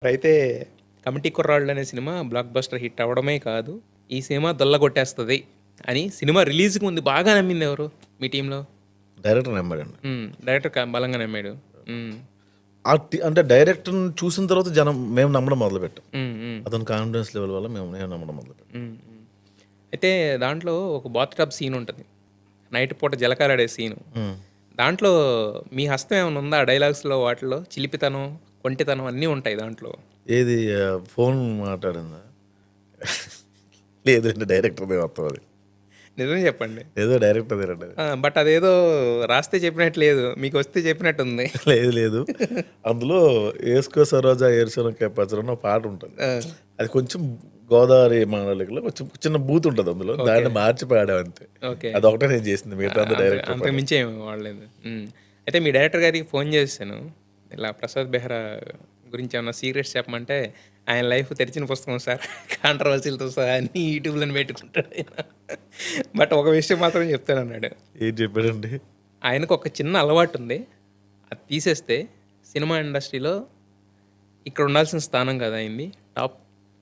అయితే 'కమిటీ కుర్రాళ్ళు' అనే సినిమా బ్లాక్ బస్టర్ హిట్ అవ్వడమే కాదు, ఈ సినిమా దొల్లగొట్టేస్తది అని సినిమా రిలీజ్‌కి ముందు బాగా నమ్మింది ఎవరు మీ టీమ్‌లో? డైరెక్టర్ నమ్మాడండి. డైరెక్టర్ బలంగా నమ్మాడు. హ్మ్. అంటే డైరెక్టర్‌ని చూసిన తర్వాత మేము నమ్మడం మొదలుపెట్టాం. హ్మ్. హ్మ్. అతని కాన్ఫిడెన్స్ లెవెల్ వల్ల నేను నమ్మడం మొదలుపెట్టాం. హ్మ్. హ్మ్. అయితే దాంట్లో ఒక బాత్ టబ్ సీన్ ఉంటది. నైట్ పూట జలకాలాడే సీను. హ్మ్. దాంట్లో మీ హస్తం ఏమైనా ఉందా? ఆ డైలాగ్స్‌లో వాటిలో చిలిపితనం, కొంటెతనం అన్నీ ఉంటాయి దాంట్లో. ఏది ఫోన్ మాట్లాడిందా? లేదండి, డైరెక్టర్‌దే మొత్తం అది. నిజం చెప్పండి. ఏదో డైరెక్టర్‌దేనండి అది. బట్ అదేదో రాస్తే చెప్పినట్టు లేదు. మీకొస్తే చెప్పినట్టుంది. లేదు లేదు. అందులో 'ఏసుకో సరోజా ఏరుశనక్కాయ పచ్చడి' అని ఒక పాట ఉంటది. ఆ! అది కొంచెం గోదావరి మాండలికలో కొంచెం చిన్న బూత్ ఉంటది అందులో. ఓకే. దాన్ని మార్చి పాడాం అంతే. ఓకే. అదొకటే నేను చేసింది. మిగతాదంతా డైరెక్టర్ అంతకు పని. మించి ఏమి వాడలేదు. అయితే మీ డైరెక్టర్ గారికి ఫోన్ చేశాను. ఇలా ప్రసాద్ బెహ్రా గురించి ఏమన్నా సీక్రెట్స్ చెప్పమంటే, ఆయన లైఫ్ తెరిచిన పుస్తకం సార్. కాంట్రవర్సీలతో సహా అన్నీ యూట్యూబ్‌లోనే పెట్టుకుంటాడు ఆయన. బట్ ఒక విషయం మాత్రం చెప్తానన్నాడు. ఏం చెప్పాడండి? ఆయనకు ఒక చిన్న అలవాటుంది. అది తీసేస్తే సినిమా ఇండస్ట్రీలో ఇక్కడ ఉండాల్సిన స్థానం కాదు ఆయనది. టాప్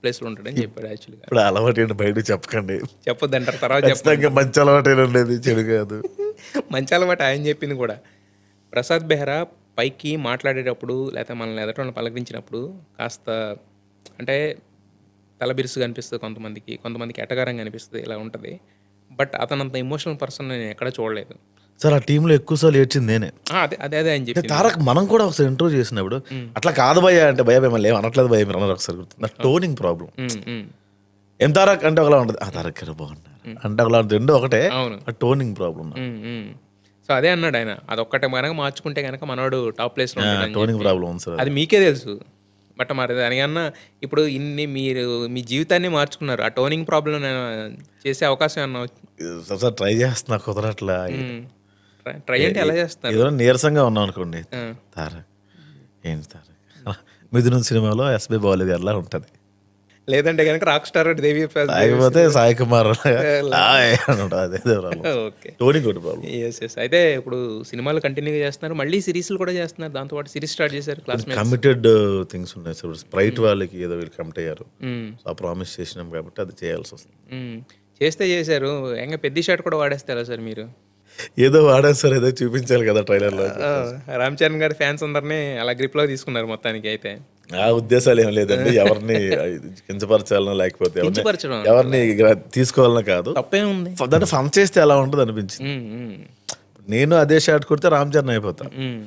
ప్లేస్‌లో ఉంటాడని చెప్పాడు యాక్చువల్‌గా. ఇప్పుడు అలవాటేంటి బయటకు చెప్పకండి. చెప్పొద్దంటారు. తర్వాత ఖచ్చితంగా చెప్పమంటారు. మంచి అలవాటేనండి అది, చెడు కాదు. మంచి అలవాటు ఆయన చెప్పింది కూడా. ప్రసాద్ బెహ్రా పైకి మాట్లాడేటప్పుడు లేకపోతే మనల్ని ఎదుటోళ్ళని పలకరించినప్పుడు కాస్త అంటే తల బిరుసుగా అనిపిస్తది కొంతమందికి. కొంతమందికి ఎటకారంగా అనిపిస్తది. ఇలా ఉంటది. బట్ అతనంత ఎమోషనల్ పర్సన్ నేను ఎక్కడ చూడలేదు. సార్ ఆ టీంలో ఎక్కువ సార్లు ఏడ్చింది నేనే. అదే ఆయన అంటే చెప్పింది. తారక్ మనం కూడా ఒకసారి ఇంటర్వ్యూ చేసినప్పుడు అట్లా కాదు భయ్యా అంటే, భయ్యా మిమ్మల్ని ఏం అనట్లేదు భయ్యా మీరు అన్నారు ఒకసారి గుర్తు. నా టోనింగ్ ప్రాబ్లం. హ్మ్. హ్మ్. ఏం తారక్ అంటే ఒకలా ఉంటుంది. ఆ తారక్ గారు బాగున్నారు అంటే ఒకలా ఉంటుంది. రెండు ఒకటే. అవును. ఆ టోనింగ్ ప్రాబ్లం. హ్మ్. హ్మ్. సో, అదే అన్నాడు ఆయన. అదొక్కటి గనక మార్చుకుంటే గనక మనోడు టాప్ ప్లేస్‌లో ఉంటాడని టోనింగ్ చెప్పి. ప్రాబ్లం ఉంది సార్. అది మీకే తెలుసు. బట్ మరి దానికన్నా ఇప్పుడు మీరు మీ జీవితాన్ని మార్చుకున్నారు. ఆ టోనింగ్ ప్రాబ్లమ్ చేసే అవకాశం ఏమన్నా సార్ ట్రై చేస్తున్నా, కుదరట్లా. హ్మ్. ట్రై అంటే ఎలా చేస్తారు? ఏదో నీరసంగా ఉన్నాం అనుకోండి. ఆ! తారక్ ఏంటి తారక్ మిథునం సినిమాలో ఎస్బి బాలు గారిలా ఉంటుంది. లేదంటే గనక రాక్ స్టార్ దేవి లేకపోతే సాయి కుమార్ లా అదే ప్రాబ్లం. ఓకే. టోనింగ్ ఒకటి ప్రాబ్లం. యెస్. అయితే ఇప్పుడు సినిమాలు కంటిన్యూగా చేస్తున్నారు. మళ్ళీ సీరీస్‌లు కూడా చేస్తున్నారు. దాంతో పాటు సీరీస్ స్టార్ట్ చేశారు కొన్ని 'క్లాస్‌మేట్స్'. కమిటెడ్ థింగ్స్ ఉన్నాయి సార్. స్ప్రైట్ వాళ్ళకి ఏదో వీళ్ళు కమిట్ అయ్యారు. హ్మ్. సో ఆ ప్రామిస్ చేసినాం కాబట్టి అది చేయాల్సి వస్తుంది. హ్మ్. చేస్తే చేశారు. ఏకంగా పెద్ది షాట్ కూడా వాడేస్తే ఎలా సార్ మీరు? ఏదో వాడారు సార్, ఏదో చూపించాలి కదా ట్రైలర్లో. ఆ! రామ్ చరణ్ గారి ఫ్యాన్స్ అందరిని అలా గ్రిప్‌లోకి తీసుకున్నారు మొత్తానికి అయితే. ఆ ఉద్దేశాలు ఏం లేదండి. ఎవరిని కించపరచాలనో లేకపోతే కించపరచడం ఎవరిని తీసుకోవాలనో కాదు. తప్పేముంది? దాన్ని ఫన్ చేస్తే ఎలా ఉంటుంది అనిపించింది. హ్మ్. హ్మ్. నేను అదే షాట్ కొడితే రామ్ చరణ్ అయిపోతా. హ్మ్.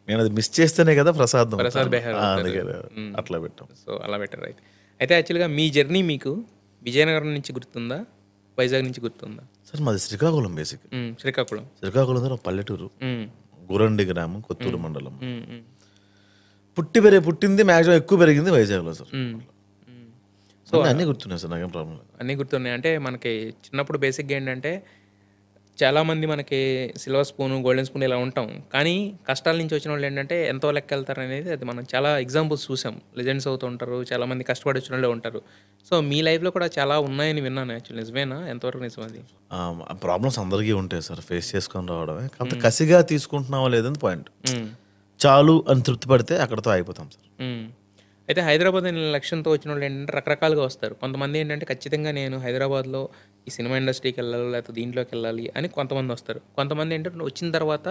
నేను అది మిస్ చేస్తేనే కదా ప్రసాద్ ప్రసాద్ బెహ్రా అవుతారు. అందుకే హ్మ్. అట్లా పెట్టాం. సో, అలా బెటర్ అయితే. అయితే యాక్చువల్‌గా మీ జర్నీ మీకు విజయనగరం నుంచి గుర్తుందా? వైజాగ్ నుంచి గుర్తుందా? సార్ మాది శ్రీకాకుళం బేసిక్. శ్రీకాకుళం. శ్రీకాకుళం దగ్గర ఒక పల్లెటూరు, హ్మ్. గురండి గ్రామం, కొత్తూరు మండలం. హ్మ్. హ్మ్. పుట్టింది మ్యాక్సిమం ఎక్కువ పెరిగింది వైజాగ్లో సార్. హ్మ్. హ్మ్. సో, అన్నీ గుర్తున్నాయి సార్, నాకేం ప్రాబ్లం లేదు. అన్నీ గుర్తున్నాయి. అంటే మనకి చిన్నప్పుడు బేసిక్‌గా ఏంటంటే చాలామంది మనకి సిల్వర్ స్పూను, గోల్డెన్ స్పూన్ ఇలా ఉంటాం. కానీ కష్టాల నుంచి వచ్చినోళ్ళు ఏంటంటే ఎంతో లెక్కెళ్తారనేది అది మనం చాలా ఎగ్జాంపుల్స్ చూసాం. లెజెండ్స్ అవుతూ ఉంటారు. చాలామంది కష్టపడి వచ్చినోళ్ళే ఉంటారు. సో, మీ లైఫ్‌లో కూడా చాలా ఉన్నాయని విన్నాను యాక్చువల్లీ. నిజమేనా? ఎంతవరకు నిజం అది? ప్రాబ్లమ్స్ అందరికీ ఉంటాయి సార్, ఫేస్ చేసుకొని రావడమే. కాకపోతే కసిగా తీసుకుంటున్నావా లేదని పాయింట్. హ్మ్. చాలు అని తృప్తి పడితే అక్కడతో అయిపోతాం సార్. హ్మ్. అయితే హైదరాబాద్ అనే లక్ష్యంతో వచ్చినోళ్ళు ఏంటంటే రకరకాలుగా వస్తారు. కొంతమంది ఏంటంటే ఖచ్చితంగా నేను హైదరాబాద్‌లో ఈ సినిమా ఇండస్ట్రీకెళ్ళాలి, లేకపోతే దీంట్లోకెళ్ళాలి అని కొంతమందొస్తారు. కొంతమంది ఏంటంటే వచ్చిన తర్వాత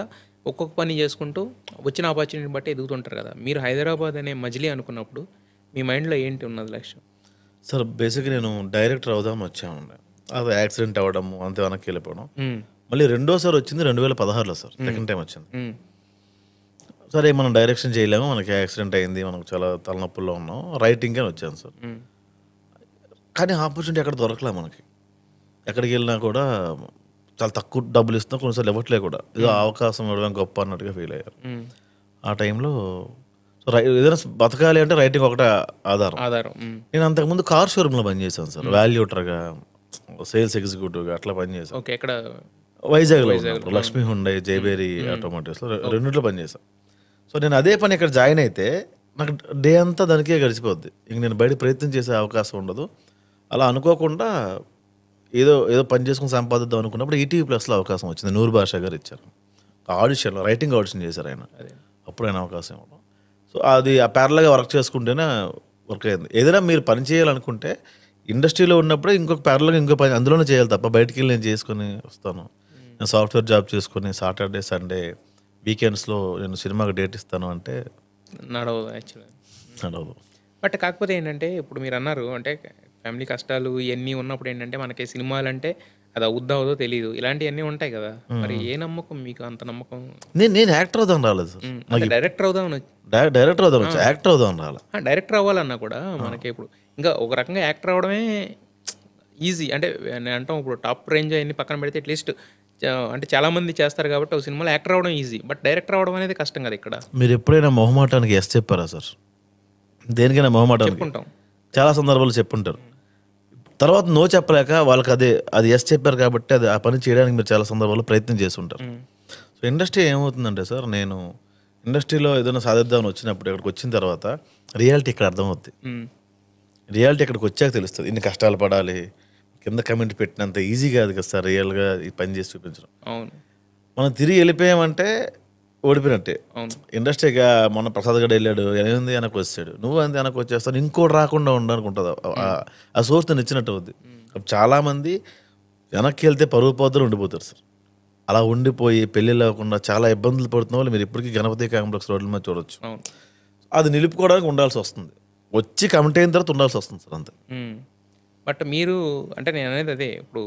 ఒక్కొక్క పని చేసుకుంటూ వచ్చిన ఆపర్చునిటీని బట్టి ఎదుగుతుంటారు కదా! మీరు హైదరాబాద్ అనే మజిలీ అనుకున్నప్పుడు మీ మైండ్‌లో ఏంటి ఉన్నది లక్ష్యం? సార్ బేసిక్గా నేను డైరెక్టర్ అవుదామని వచ్చామండి. అది యాక్సిడెంట్ అవ్వడము, అంతే వెనక్కి వెళ్ళిపోవడం. హ్మ్. మళ్ళీ రెండోసారి వచ్చింది 2016లో సార్, సెకండ్ టైం వచ్చింది. హ్మ్. సరే మనం డైరెక్షన్ చేయలేము, మనకి యాక్సిడెంట్ అయింది, మనకు చాలా తలనొప్పుల్లో ఉన్నాం, రైటింగ్ అని వచ్చాను సార్. హ్మ్. కానీ ఆపర్చునిటీ ఎక్కడ దొరకలే మనకి. ఎక్కడికి వెళ్ళినా కూడా చాలా తక్కువ డబ్బులు ఇస్తున్నా, కొన్నిసార్లు ఇవ్వట్లే కూడా. ఏదో అవకాశం ఇవ్వడం గొప్ప అన్నట్టుగా ఫీల్ అయ్యారు. హ్మ్. ఆ టైంలో ఏదైనా బతకాలి అంటే రైటింగ్ ఒకటే ఆధారం. ఆధారం. నేను అంతకుముందు కార్ షోరూంలో పనిచేశాను సార్, వాల్యూటర్గా, సేల్స్ ఎగ్జిక్యూటివ్గా అట్లా పనిచేశాను. ఓకే. ఎక్కడ? వైజాగ్లో వైజాగ్‌లో. ఉన్నప్పుడు లక్ష్మీ హుండై, జైబేరి ఆటోమోటివ్స్లో రెండిట్లో పనిచేశాను. సో నేను అదే పని ఇక్కడ జాయిన్ అయితే నాకు డే అంతా దానికే గడిచిపోద్ది. ఇంక నేను బయట ప్రయత్నం చేసే అవకాశం ఉండదు. అలా అనుకోకుండా ఏదో ఏదో పని చేసుకుని సంపాదిద్దాం అనుకున్నప్పుడు ఈటీవీ ప్లస్లో అవకాశం వచ్చింది. నూరు భాష గారు ఇచ్చారు. ఆడిషన్లో రైటింగ్ ఆడిషన్ చేశారు ఆయన. అదే. అప్పుడు ఆయన అవకాశం ఇవ్వడం. సో అది ఆ ప్యారల్గా వర్క్ చేసుకుంటేనే వర్క్ అయింది. ఏదైనా మీరు పని చేయాలనుకుంటే ఇండస్ట్రీలో ఉన్నప్పుడే ఇంకొక ప్యారల్‌గా ఇంకో పని అందులోనే చేయాలి తప్ప బయటికెళ్ళి నేను చేసుకొని వస్తాను. నేను సాఫ్ట్‌వేర్ జాబ్ చేసుకొని సాటర్‌డే, సండే, వీకెండ్స్‌లో నేను సినిమాకి డేట్ ఇస్తాను అంటే నడవదు యాక్చువల్‌గా. నడవదు. బట్ కాకపోతే ఏంటంటే ఇప్పుడు మీరన్నారు అంటే ఫ్యామిలీ కష్టాలు ఇయన్నీ ఉన్నప్పుడు ఏంటంటే మనకి సినిమాలంటే అది అవుద్దో అవ్వదో తెలీదు. ఇలాంటియన్నీ ఉంటాయి కదా! మరి ఏ నమ్మకం మీకు అంత నమ్మకం? నేను యాక్టర్ అవుదామని రాలేదు సార్. అంటే డైరెక్టర్ అవుదామని డైరెక్టర్ అవుదామని వచ్చా. యాక్టర్ అవుదామని రాలా. డైరెక్టర్ అవ్వాలన్నా కూడా మనకి ఇప్పుడు ఇంకా ఒక రకంగా యాక్టర్ అవ్వడమే ఈజీ. అంటే నేను అంటాం ఇప్పుడు టాప్ రేంజ్ అయన్నీ పక్కన పెడితే అట్‌లీస్ట్ అంటే చాలామంది చేస్తారు కాబట్టి ఒక సినిమాలో యాక్టర్ అవ్వడం ఈజీ. బట్ డైరెక్టర్ అవ్వడం అనేది కష్టం కదా ఇక్కడ. మీరెప్పుడైనా మొహమాటానికి యెస్ చెప్పారా సార్? దేనికైనా మొహమాటానికి? చెప్పుకుంటాం. చాలా సందర్భాల్లో చెప్పుంటారు. తర్వాత నో చెప్పలేక వాళ్ళకి అది యెస్ చెప్పారు కాబట్టి ఆ పని చేయడానికి మీరు చాలా సందర్భాల్లో ప్రయత్నం చేసుంటారు. సో ఇండస్ట్రీ ఏమవుతుందంటే సార్, నేను ఇండస్ట్రీలో ఏదైనా సాధిద్దామని వచ్చినప్పుడు ఇక్కడికి వచ్చిన తర్వాత రియాలిటీ ఇక్కడ అర్థమవుద్ది. రియాలిటీ ఇక్కడికి వచ్చాక తెలుస్తుంది. ఇన్ని కష్టాలు పడాలి, కింద కమెంట్ పెట్టినంత ఈజీ కాదు కదా సార్ రియల్గా ఈ పని చేసి చూపించడం. అవును. మనం తిరిగి వెళ్ళిపోయామంటే ఓడిపోయినట్టే. అవును. ఇండస్ట్రీగా మొన్న ప్రసాద్ గడ వెళ్ళాడు, ఏమైంది వెనక్కి వచ్చాడు, నువ్వు అంతే వెనక్కి వచ్చేస్తాను, ఇంకోటి రాకుండా ఉండడానికి ఉంటుంది. ఆ సోర్స్ నేను ఇచ్చినట్టు అవుద్ది. చాలామంది వెనక్కి వెళ్తే పరుగు పోతలు ఉండిపోతారు సార్. అలా ఉండిపోయి పెళ్ళి లేకుండా చాలా ఇబ్బందులు పడుతున్న వాళ్ళు మీరు ఇప్పటికీ గణపతి కాంప్లెక్స్ రోడ్ల మీద చూడొచ్చు. అది నిలుపుకోవడానికి ఉండాల్సి వస్తుంది. వచ్చి కమిట్ అయిన తర్వాత ఉండాల్సి వస్తుంది సార్ అంతే. బట్ మీరు అంటే నేను అనేది అదే ఇప్పుడు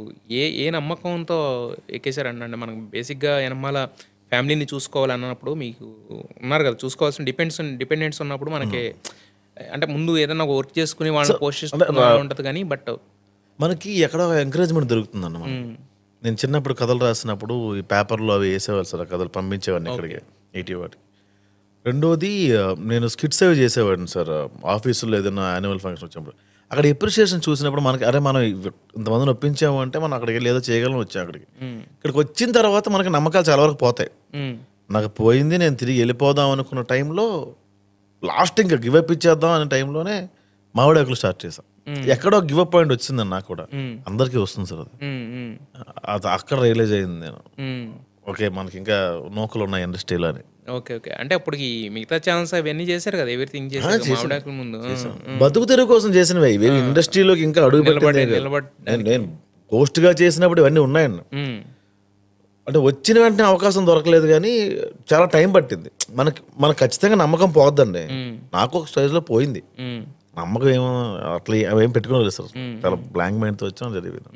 ఏ నమ్మకంతో ఎక్కేశారంటే మనం బేసిక్గా వెనమాల ఫ్యామిలీని చూసుకోవాలన్నప్పుడు మీకు ఉన్నారు కదా చూసుకోవాల్సిన డిపెండెంట్స్ ఉన్నప్పుడు మనకి అంటే ముందు ఏదైనా ఒక వర్క్ చేసుకుని వాళ్ళని పోషిస్తున్నా ఉంటుంది కానీ బట్ మనకి ఎక్కడ ఎంకరేజ్మెంట్ దొరుకుతుంది అన్నమాట. నేను చిన్నప్పుడు కథలు రాసినప్పుడు ఈ పేపర్లో అవి వేసేవాళ్ళు సార్, కథలు పంపించేవాడిని ఇక్కడికి ఈటీ వాటికి. రెండోది నేను స్కిట్స్ అవి చేసేవాడిని సార్ ఆఫీసులో ఏదైనా యాన్యువల్ ఫంక్షన్ వచ్చినప్పుడు. అక్కడ ఎప్రిషియేషన్ చూసినప్పుడు మనకి అరే మనం ఇంతమందిని ఒప్పించాము అంటే మనం అక్కడికి వెళ్ళి ఏదో చేయగలం వచ్చాం అక్కడికి. ఇక్కడికి వచ్చిన తర్వాత మనకి నమ్మకాలు చాలా వరకు పోతాయి. నాకు పోయింది, నేను తిరిగి వెళ్ళిపోదాం అనుకున్న టైంలో లాస్ట్ ఇంకా గివప్ ఇచ్చేద్దాం అనే టైంలోనే మామిడాకులు స్టార్ట్ చేసాం. ఎక్కడో గివప్ పాయింట్ వచ్చిందని నాకు కూడా, అందరికీ వస్తుంది సార్ అది అక్కడ రియలైజ్ అయింది నేను. ఓకే మనకి ఇంకా నూకలు ఉన్నాయి ఇండస్ట్రీలో అని. ఓకే అంటే అప్పుడు మిగతా ఛానల్స్ అవన్నీ చేశారు కదా, ఎవ్రీథింగ్ చేశారు మామిడాకుల ముందు. బతుకు తెరువు కోసం చేసినవి ఇవి ఇండస్ట్రీలోకి ఇంకా అడుగు పెట్టింది. నేను పోస్ట్ గా చేసినప్పుడు ఇవన్నీ ఉన్నాయండి. అంటే వచ్చిన వెంటనే అవకాశం దొరకలేదు కానీ చాలా టైం పట్టింది. మనకు ఖచ్చితంగా నమ్మకం పోద్దండి. నాకు ఒక స్టేజ్ లో పోయింది నమ్మకం. ఏమో అట్లా అవేం పెట్టుకోలేదు సార్, చాలా బ్లాంక్ మైండ్ తో వచ్చాం జరిగింది.